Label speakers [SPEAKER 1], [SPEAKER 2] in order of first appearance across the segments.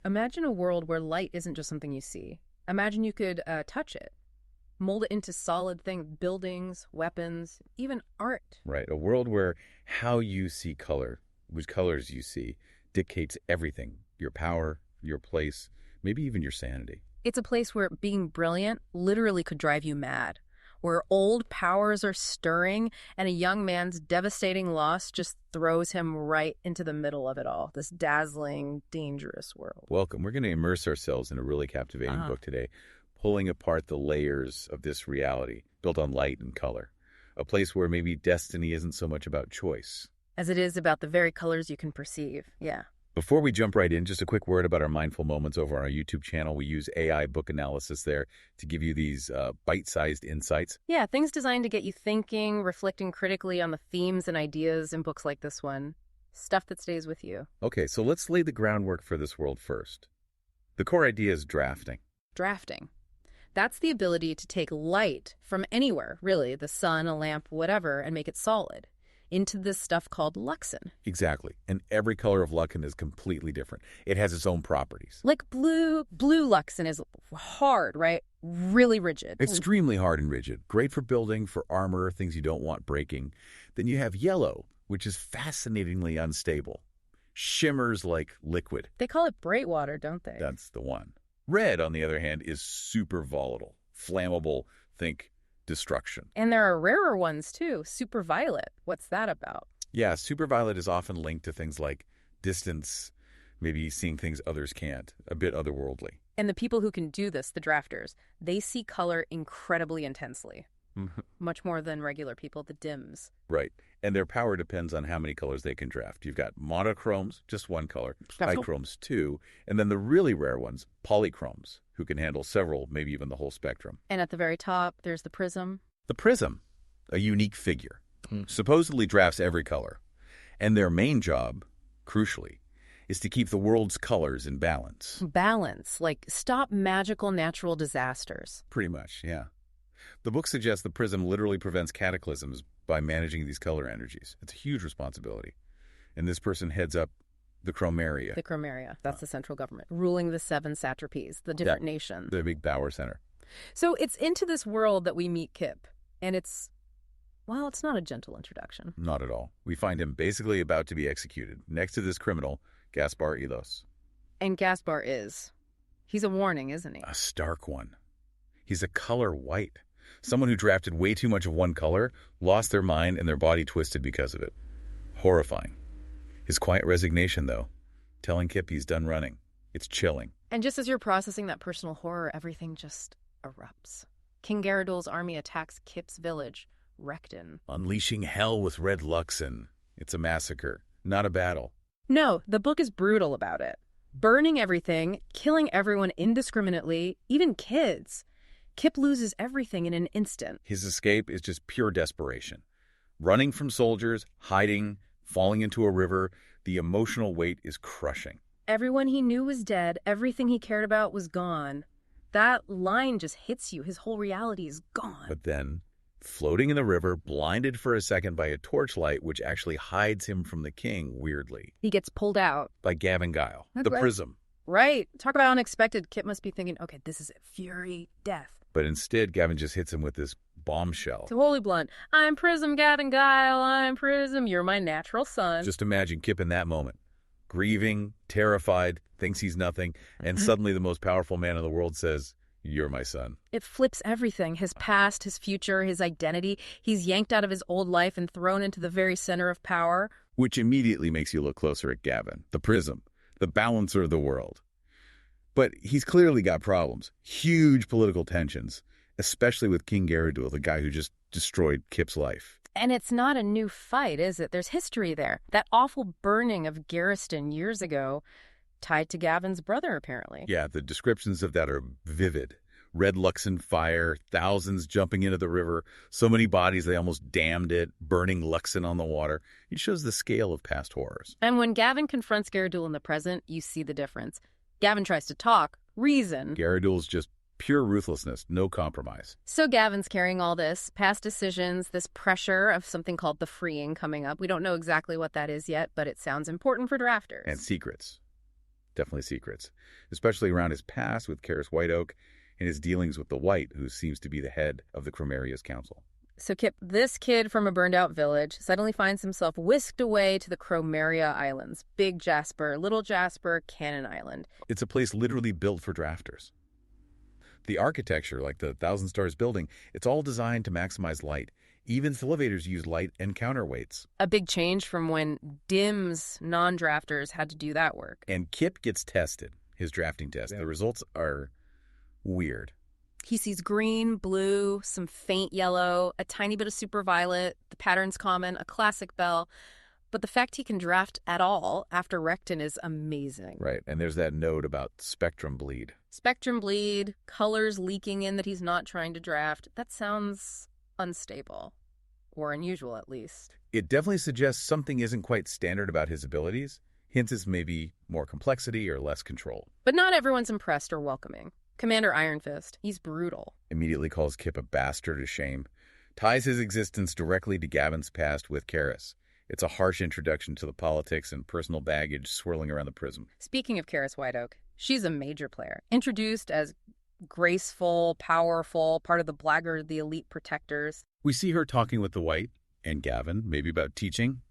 [SPEAKER 1] Imagine a world where light isn't just something you see. Imagine you could touch it, mold it into solid things, buildings, weapons, even art.
[SPEAKER 2] Right, a world where how you see color, which colors you see, dictates everything. Your power, your place, maybe even your sanity.
[SPEAKER 1] It's a place where being brilliant literally could drive you mad, where old powers are stirring and a young man's devastating loss just throws him right into the middle of it all, this dazzling, dangerous world.
[SPEAKER 2] Welcome. We're going to immerse ourselves in a really captivating book today, pulling apart the layers of this reality built on light and color, a place where maybe destiny isn't so much about choice
[SPEAKER 1] as it is about the very colors you can perceive. Yeah.
[SPEAKER 2] Before we jump right in, just a quick word about our Mindful Moments over on our YouTube channel. We use AI book analysis there to give you these bite-sized insights.
[SPEAKER 1] Yeah, things designed to get you thinking, reflecting critically on the themes and ideas in books like this one. Stuff that stays with you.
[SPEAKER 2] Okay, so let's lay the groundwork for this world first. The core idea is drafting.
[SPEAKER 1] Drafting. That's the ability to take light from anywhere, really, the sun, a lamp, whatever, and make it solid, into this stuff called luxin.
[SPEAKER 2] Exactly. And every color of luxin is completely different. It has its own properties.
[SPEAKER 1] Like blue luxin is hard, right? Really rigid.
[SPEAKER 2] Extremely hard and rigid. Great for building, for armor, things you don't want breaking. Then you have yellow, which is fascinatingly unstable. Shimmers like liquid.
[SPEAKER 1] They call it brightwater, don't they?
[SPEAKER 2] That's the one. Red, on the other hand, is super volatile, flammable, think destruction.
[SPEAKER 1] And there are rarer ones, too. Super violet. What's that about?
[SPEAKER 2] Yeah, super violet is often linked to things like distance, maybe seeing things others can't, a bit otherworldly.
[SPEAKER 1] And the people who can do this, the drafters, they see color incredibly intensely. Much more than regular people, the dims.
[SPEAKER 2] Right. And their power depends on how many colors they can draft. You've got monochromes, just one color, bichromes, two, and then the really rare ones, polychromes, who can handle several, maybe even the whole spectrum.
[SPEAKER 1] And at the very top, there's the prism.
[SPEAKER 2] The prism, a unique figure, supposedly drafts every color. And their main job, crucially, is to keep the world's colors in balance.
[SPEAKER 1] Balance, like stop magical natural disasters.
[SPEAKER 2] Pretty much, yeah. The book suggests the prism literally prevents cataclysms by managing these color energies. It's a huge responsibility. And this person heads up the Chromaria.
[SPEAKER 1] The Chromaria, that's the central government, ruling the Seven Satrapies, the different nations.
[SPEAKER 2] The big power center.
[SPEAKER 1] So it's into this world that we meet Kip. And it's not a gentle introduction.
[SPEAKER 2] Not at all. We find him basically about to be executed, next to this criminal, Gaspar Ilos.
[SPEAKER 1] And Gaspar he's a warning, isn't he?
[SPEAKER 2] A stark one. He's a color white. Someone who drafted way too much of one color, lost their mind, and their body twisted because of it. Horrifying. His quiet resignation, though, telling Kip he's done running. It's chilling.
[SPEAKER 1] And just as you're processing that personal horror, everything just erupts. King Garadul's army attacks Kip's village, Recton.
[SPEAKER 2] Unleashing hell with red luxin. It's a massacre, not a battle.
[SPEAKER 1] No, the book is brutal about it. Burning everything, killing everyone indiscriminately, even kids. Kip loses everything in an instant.
[SPEAKER 2] His escape is just pure desperation. Running from soldiers, hiding, falling into a river, the emotional weight is crushing.
[SPEAKER 1] Everyone he knew was dead. Everything he cared about was gone. That line just hits you. His whole reality is gone.
[SPEAKER 2] But then, floating in the river, blinded for a second by a torchlight, which actually hides him from the king, weirdly.
[SPEAKER 1] He gets pulled out.
[SPEAKER 2] By Gavin Guile, the prism.
[SPEAKER 1] Right. Talk about unexpected. Kip must be thinking, okay, this is it. Fury, death.
[SPEAKER 2] But instead, Gavin just hits him with this bombshell.
[SPEAKER 1] It's wholly blunt. I'm Prism, Gavin Guile. I'm Prism. You're my natural son.
[SPEAKER 2] Just imagine Kip in that moment. Grieving, terrified, thinks he's nothing, and suddenly the most powerful man in the world says, "You're my son."
[SPEAKER 1] It flips everything. His past, his future, his identity. He's yanked out of his old life and thrown into the very center of power.
[SPEAKER 2] Which immediately makes you look closer at Gavin, the prism, the balancer of the world. But he's clearly got problems. Huge political tensions, especially with King Garadul, the guy who just destroyed Kip's life.
[SPEAKER 1] And it's not a new fight, is it? There's history there. That awful burning of Garriston years ago, tied to Gavin's brother, apparently.
[SPEAKER 2] Yeah, the descriptions of that are vivid. Red luxin fire, thousands jumping into the river, so many bodies they almost damned it, burning luxin on the water. It shows the scale of past horrors.
[SPEAKER 1] And when Gavin confronts Garadul in the present, you see the difference. Gavin tries to talk, reason.
[SPEAKER 2] Garadul's just pure ruthlessness, no compromise.
[SPEAKER 1] So Gavin's carrying all this, past decisions, this pressure of something called the freeing coming up. We don't know exactly what that is yet, but it sounds important for drafters.
[SPEAKER 2] And secrets. definitely secrets, especially around his past with Karis Whiteoak and his dealings with the White, who seems to be the head of the Chromaria's council.
[SPEAKER 1] So Kip, this kid from a burned-out village, suddenly finds himself whisked away to the Chromaria Islands. Big Jasper, Little Jasper, Cannon Island.
[SPEAKER 2] It's a place literally built for drafters. The architecture, like the Thousand Stars building, it's all designed to maximize light. Even its elevators use light and counterweights.
[SPEAKER 1] A big change from when DIMS non-drafters had to do that work.
[SPEAKER 2] And Kip gets tested, his drafting test. The results are weird.
[SPEAKER 1] He sees green, blue, some faint yellow, a tiny bit of super violet, the pattern's common, a classic bell. But the fact he can draft at all after Recton is amazing.
[SPEAKER 2] Right, and there's that note about spectrum bleed.
[SPEAKER 1] Spectrum bleed, colors leaking in that he's not trying to draft. That sounds unstable, or unusual at least.
[SPEAKER 2] It definitely suggests something isn't quite standard about his abilities. Hints is maybe more complexity or less control.
[SPEAKER 1] But not everyone's impressed or welcoming. Commander Iron Fist, he's brutal.
[SPEAKER 2] Immediately calls Kip a bastard to shame. Ties his existence directly to Gavin's past with Karis. It's a harsh introduction to the politics and personal baggage swirling around the prism.
[SPEAKER 1] Speaking of Karis Whiteoak, she's a major player. Introduced as graceful, powerful, part of the Blackguard, the elite protectors.
[SPEAKER 2] We see her talking with the White and Gavin, maybe about teaching.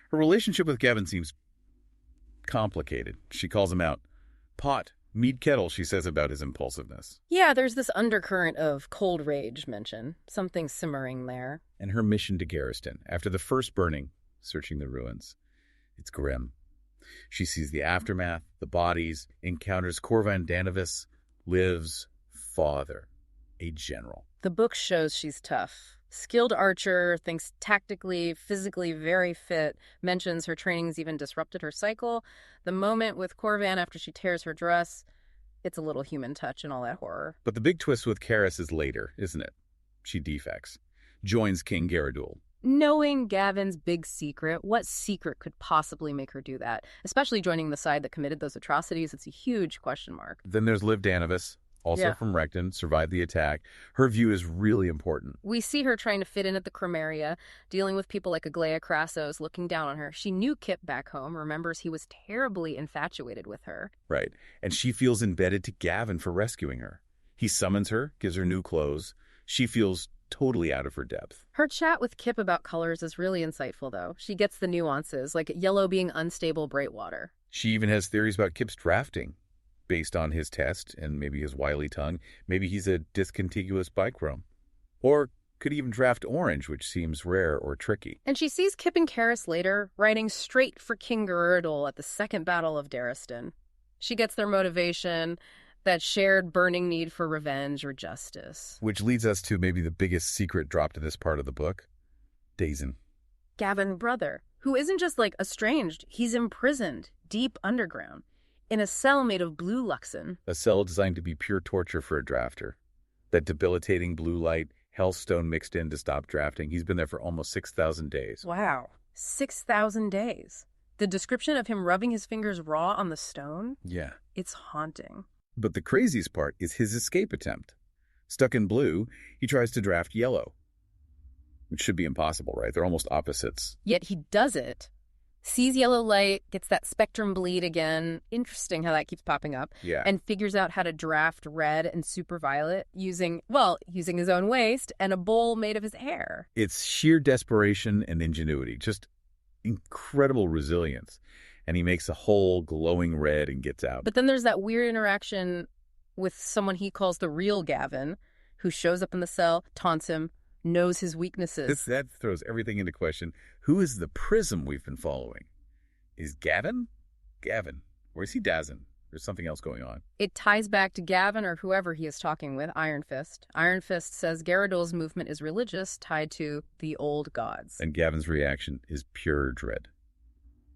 [SPEAKER 2] Her relationship with Gavin seems complicated. She calls him out. Pot, mead kettle, she says about his impulsiveness.
[SPEAKER 1] Yeah, there's this undercurrent of cold rage mention. Something simmering there.
[SPEAKER 2] And her mission to Garriston, after the first burning, searching the ruins. It's grim. She sees the aftermath, the bodies, encounters Corvan Danavis, Liv's father, a general.
[SPEAKER 1] The book shows she's tough. Skilled archer, thinks tactically, physically very fit, mentions her training's even disrupted her cycle. The moment with Corvan after she tears her dress, it's a little human touch and all that horror.
[SPEAKER 2] But the big twist with Karis is later, isn't it? She defects. Joins King Garadul.
[SPEAKER 1] Knowing Gavin's big secret, what secret could possibly make her do that? Especially joining the side that committed those atrocities, it's a huge question mark.
[SPEAKER 2] Then there's Liv Danavis, also from Recton, survived the attack. Her view is really important.
[SPEAKER 1] We see her trying to fit in at the Chromaria, dealing with people like Aglaya Crassos looking down on her. She knew Kip back home, remembers he was terribly infatuated with her.
[SPEAKER 2] Right, and she feels embedded to Gavin for rescuing her. He summons her, gives her new clothes. She feels totally out of her depth.
[SPEAKER 1] Her chat with Kip about colors is really insightful, though. She gets the nuances, like yellow being unstable breakwater.
[SPEAKER 2] She even has theories about Kip's drafting, based on his test and maybe his wily tongue. Maybe he's a discontiguous bichrome. Or could even draft orange, which seems rare or tricky.
[SPEAKER 1] And she sees Kip and Karis later, riding straight for King Garadul at the Second Battle of Darriston. She gets their motivation, that shared burning need for revenge or justice.
[SPEAKER 2] Which leads us to maybe the biggest secret dropped in this part of the book. Dazen.
[SPEAKER 1] Gavin brother, who isn't just like estranged, he's imprisoned deep underground in a cell made of blue luxon.
[SPEAKER 2] A cell designed to be pure torture for a drafter. That debilitating blue light, hellstone mixed in to stop drafting. He's been there for almost 6,000 days.
[SPEAKER 1] Wow. 6,000 days. The description of him rubbing his fingers raw on the stone?
[SPEAKER 2] Yeah.
[SPEAKER 1] It's haunting.
[SPEAKER 2] But the craziest part is his escape attempt. Stuck in blue, he tries to draft yellow. Which should be impossible, right? They're almost opposites.
[SPEAKER 1] Yet he does it. Sees yellow light, gets that spectrum bleed again. Interesting how that keeps popping up.
[SPEAKER 2] Yeah.
[SPEAKER 1] And figures out how to draft red and super violet using his own waste and a bowl made of his hair.
[SPEAKER 2] It's sheer desperation and ingenuity. Just incredible resilience. And he makes a whole glowing red and gets out.
[SPEAKER 1] But then there's that weird interaction with someone he calls the real Gavin, who shows up in the cell, taunts him, knows his weaknesses.
[SPEAKER 2] That throws everything into question. Who is the prism we've been following? Is Gavin? Gavin. Or is he Dazen? There's something else going on.
[SPEAKER 1] It ties back to Gavin or whoever he is talking with, Iron Fist. Iron Fist says Garadul's movement is religious, tied to the old gods.
[SPEAKER 2] And Gavin's reaction is pure dread.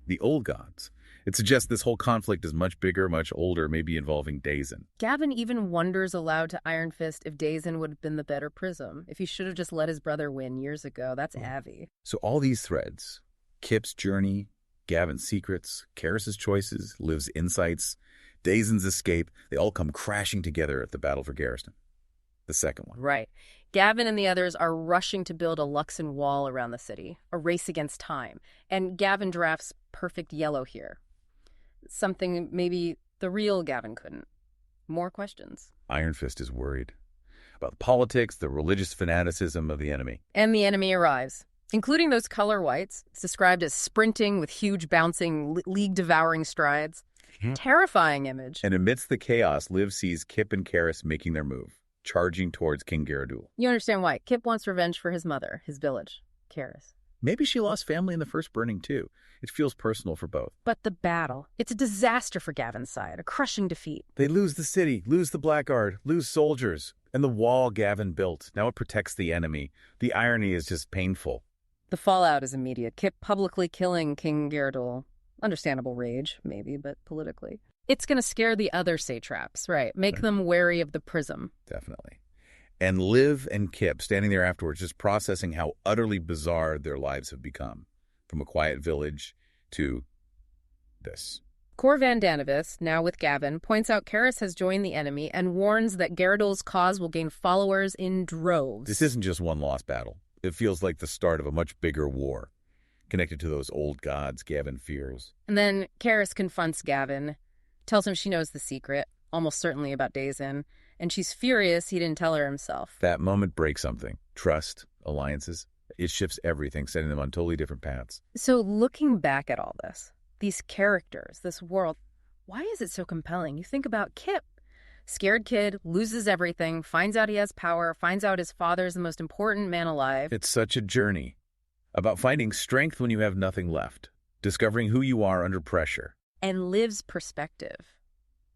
[SPEAKER 2] The old gods. It suggests this whole conflict is much bigger, much older, maybe involving Dazen.
[SPEAKER 1] Gavin even wonders aloud to Iron Fist if Dazen would have been the better prism, if he should have just let his brother win years ago. That's Avi.
[SPEAKER 2] So all these threads, Kip's journey, Gavin's secrets, Karis's choices, Liv's insights, Dazen's escape, they all come crashing together at the Battle for Garriston. The second one.
[SPEAKER 1] Right. Gavin and the others are rushing to build a Luxon wall around the city, a race against time. And Gavin drafts perfect yellow here. Something maybe the real Gavin couldn't. More questions.
[SPEAKER 2] Iron Fist is worried about the politics, the religious fanaticism of the enemy.
[SPEAKER 1] And the enemy arrives, including those color whites. It's described as sprinting with huge bouncing, league-devouring strides. Terrifying image.
[SPEAKER 2] And amidst the chaos, Liv sees Kip and Karis making their move, charging towards King Garadul.
[SPEAKER 1] You understand why. Kip wants revenge for his mother, his village, Karis.
[SPEAKER 2] Maybe she lost family in the first burning, too. It feels personal for both.
[SPEAKER 1] But the battle, it's a disaster for Gavin's side, a crushing defeat.
[SPEAKER 2] They lose the city, lose the Blackguard, lose soldiers, and the wall Gavin built. Now it protects the enemy. The irony is just painful.
[SPEAKER 1] The fallout is immediate. Kip publicly killing King Garadul. Understandable rage, maybe, but politically. It's going to scare the other satraps, right? Make them wary of the prism.
[SPEAKER 2] Definitely. And Liv and Kip standing there afterwards just processing how utterly bizarre their lives have become. From a quiet village to this.
[SPEAKER 1] Cor Van Danivis, now with Gavin, points out Karis has joined the enemy and warns that Garadul's cause will gain followers in droves.
[SPEAKER 2] This isn't just one lost battle. It feels like the start of a much bigger war, connected to those old gods Gavin fears.
[SPEAKER 1] And then Karis confronts Gavin, tells him she knows the secret, almost certainly about Dazen, and she's furious he didn't tell her himself.
[SPEAKER 2] That moment breaks something. Trust, alliances. It shifts everything, setting them on totally different paths.
[SPEAKER 1] So looking back at all this, these characters, this world, why is it so compelling? You think about Kip. Scared kid, loses everything, finds out he has power, finds out his father's the most important man alive.
[SPEAKER 2] It's such a journey about finding strength when you have nothing left, discovering who you are under pressure.
[SPEAKER 1] And Liv's perspective.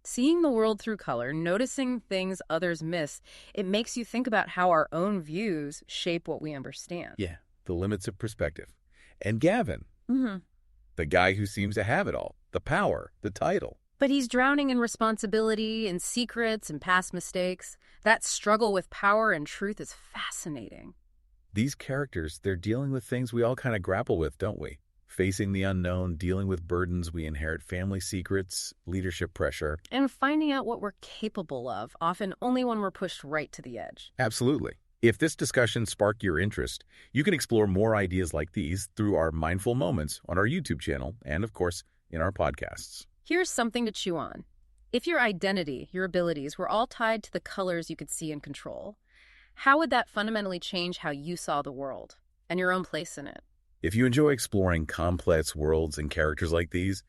[SPEAKER 1] Seeing the world through color, noticing things others miss, it makes you think about how our own views shape what we understand.
[SPEAKER 2] Yeah, the limits of perspective. And Gavin, the guy who seems to have it all, the power, the title.
[SPEAKER 1] But he's drowning in responsibility, in secrets, and past mistakes. That struggle with power and truth is fascinating.
[SPEAKER 2] These characters, they're dealing with things we all kind of grapple with, don't we? Facing the unknown, dealing with burdens we inherit, family secrets, leadership pressure.
[SPEAKER 1] And finding out what we're capable of, often only when we're pushed right to the edge.
[SPEAKER 2] Absolutely. If this discussion sparked your interest, you can explore more ideas like these through our Mindful Moments on our YouTube channel and, of course, in our podcasts.
[SPEAKER 1] Here's something to chew on. If your identity, your abilities, were all tied to the colors you could see and control, how would that fundamentally change how you saw the world and your own place in it?
[SPEAKER 2] If you enjoy exploring complex worlds and characters like these,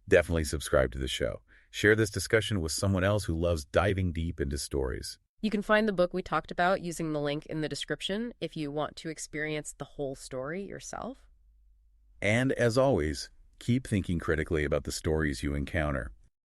[SPEAKER 2] definitely subscribe to the show. Share this discussion with someone else who loves diving deep into stories.
[SPEAKER 1] You can find the book we talked about using the link in the description if you want to experience the whole story yourself.
[SPEAKER 2] And as always, keep thinking critically about the stories you encounter.